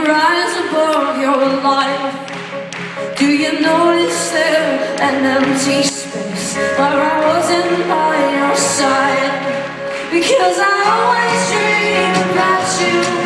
rise above your life? Do you notice there an empty space where I wasn't by your side? Because I always dream about you.